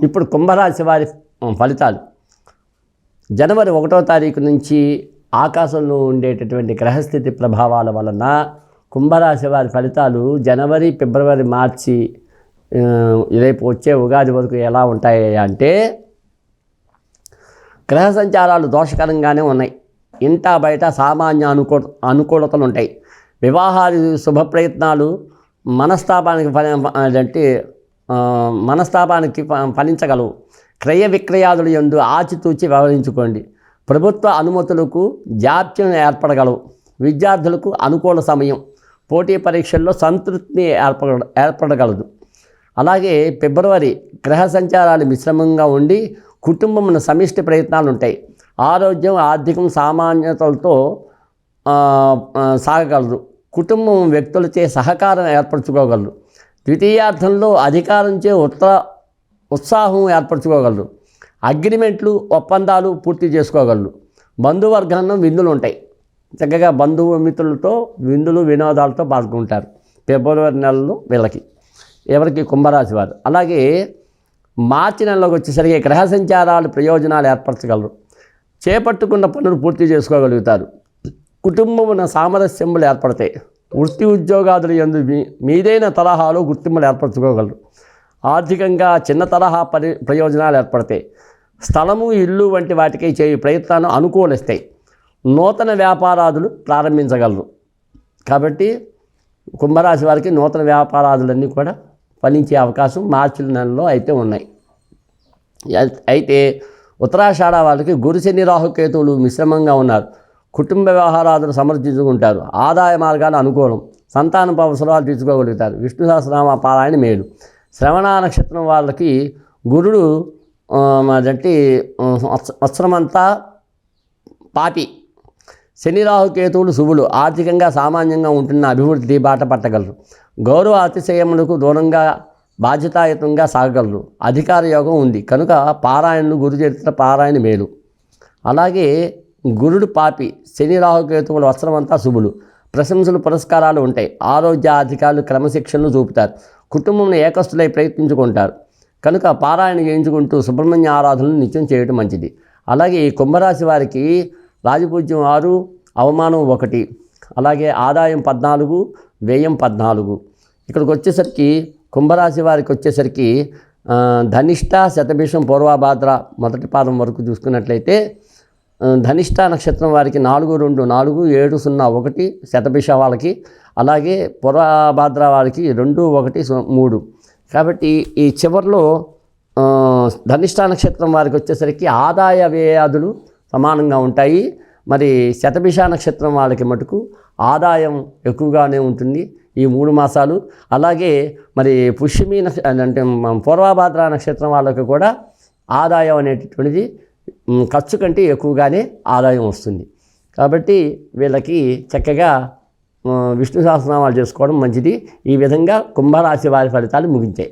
ఇప్పుడు కుంభరాశి వారి ఫలితాలు. జనవరి 1వ తారీఖు నుంచి ఆకాశంలో ఉండేటటువంటి గ్రహస్థితి ప్రభావాల వలన కుంభరాశి వారి ఫలితాలు జనవరి, ఫిబ్రవరి, మార్చి రేపు వచ్చే ఉగాది వరకు ఎలా ఉంటాయి అంటే, గ్రహ సంచారాలు దోషకరంగానే ఉన్నాయి. ఇంటా బయట సామాన్య అనుకూలతలు ఉంటాయి. వివాహాది శుభ ప్రయత్నాలు మనస్తాపానికి ఫలించగలవు. క్రయ విక్రయాదులు యందు ఆచితూచి వ్యవహరించుకోండి. ప్రభుత్వ అనుమతులకు జాప్యం ఏర్పడగలవు. విద్యార్థులకు అనుకూల సమయం. పోటీ పరీక్షల్లో సంతృప్తి ఏర్పడగలదు. అలాగే ఫిబ్రవరి గ్రహ సంచారాలు మిశ్రమంగా ఉండి కుటుంబమున సమిష్టి ప్రయత్నాలు ఉంటాయి. ఆరోగ్యం, ఆర్థికం సామాన్యతలతో సాగగలదు. కుటుంబం వ్యక్తులచే సహకారం ఏర్పరచుకోగలరు. ద్వితీయార్థంలో అధికారంచే ఉత్సాహం ఏర్పరచుకోగలరు. అగ్రిమెంట్లు, ఒప్పందాలు పూర్తి చేసుకోగలరు. బంధువర్గాల్లో విందులు ఉంటాయి. చక్కగా బంధుమిత్రులతో విందులు వినోదాలతో పాల్గొంటారు ఫిబ్రవరి నెలలో వీళ్ళకి, ఎవరికి, కుంభరాశి వారు. అలాగే మార్చి నెలలోకి వచ్చేసరికి గ్రహ సంచారాలు ప్రయోజనాలు ఏర్పరచగలరు. చేపట్టుకున్న పనులు పూర్తి చేసుకోగలుగుతారు. కుటుంబమున సామరస్యములు ఏర్పడతాయి. వృత్తి ఉద్యోగాదులు యందు మీదైన తరహాలో గుర్తింపులు ఏర్పరచుకోగలరు. ఆర్థికంగా చిన్న తరహా ప్రయోజనాలు ఏర్పడతాయి. స్థలము, ఇల్లు వంటి వాటికి చేయు ప్రయత్నాలు అనుకూలిస్తాయి. నూతన వ్యాపారాదులు ప్రారంభించగలరు. కాబట్టి కుంభరాశి వారికి నూతన వ్యాపారాదులన్నీ కూడా ఫలించే అవకాశం మార్చి నెలలో అయితే ఉన్నాయి. అయితే ఉత్తరాషాఢ వాళ్ళకి గురు, శని, రాహుకేతువులు మిశ్రమంగా ఉన్నారు. కుటుంబ వ్యవహారాదులు సమర్థించుకుంటారు. ఆదాయ మార్గాలు అనుకూలం. సంతానపు అవసరాలు తీర్చుకోగలుగుతారు. విష్ణు సహస్రనామ పారాయణ మేలు. శ్రవణ నక్షత్రం వాళ్ళకి గురుడు వత్సరమంతా పాపి. శని, రాహుకేతువులు శుభులు. ఆర్థికంగా సామాన్యంగా ఉంటున్న అభివృద్ధి బాట పట్టగలరు. గౌరవ అతిశయములకు దూరంగా బాధ్యతాయుతంగా సాగగలరు. అధికార యోగం ఉంది కనుక పారాయణలు, గురు చరిత్ర పారాయణ మేలు. అలాగే గురుడు పాపి, శని, రాహుకేతువుల వత్సరమంతా శుభులు. ప్రశంసలు, పురస్కారాలు ఉంటాయి. ఆరోగ్య, అధికారులు క్రమశిక్షణలు చూపుతారు. కుటుంబంలో ఏకస్తులై ప్రయత్నించుకుంటారు కనుక పారాయణ చేయించుకుంటూ సుబ్రహ్మణ్య ఆరాధనలు నిత్యం చేయడం మంచిది. అలాగే ఈ కుంభరాశి వారికి రాజపూజ్యం 6, అవమానం 1, అలాగే ఆదాయం 14, వ్యయం 14. ఇక్కడికి వచ్చేసరికి కుంభరాశి వారికి వచ్చేసరికి ధనిష్ట, శతభిషం, పూర్వభాద్ర మొదటి పాదం వరకు చూసుకున్నట్లయితే ధనిష్ట నక్షత్రం వారికి 4, 2, 4, 7, 0, 1, శతభిష వాళ్ళకి, అలాగే పూర్వభాద్ర వారికి 2, 1, 3. కాబట్టి ఈ చివరిలో ధనిష్ట నక్షత్రం వారికి వచ్చేసరికి ఆదాయ వ్యయాదులు సమానంగా ఉంటాయి. మరి శతభిష నక్షత్రం వాళ్ళకి మటుకు ఆదాయం ఎక్కువగానే ఉంటుంది ఈ 3 మాసాలు. అలాగే మరి పుష్యమి అంటే పూర్వభాద్ర నక్షత్రం వాళ్ళకి కూడా ఆదాయం అనేటటువంటిది ఖర్చు కంటే ఎక్కువగానే ఆదాయం వస్తుంది. కాబట్టి వీళ్ళకి చక్కగా విష్ణు సహస్రనామాలు చేసుకోవడం మంచిది. ఈ విధంగా కుంభరాశి వారి ఫలితాలు ముగించాయి.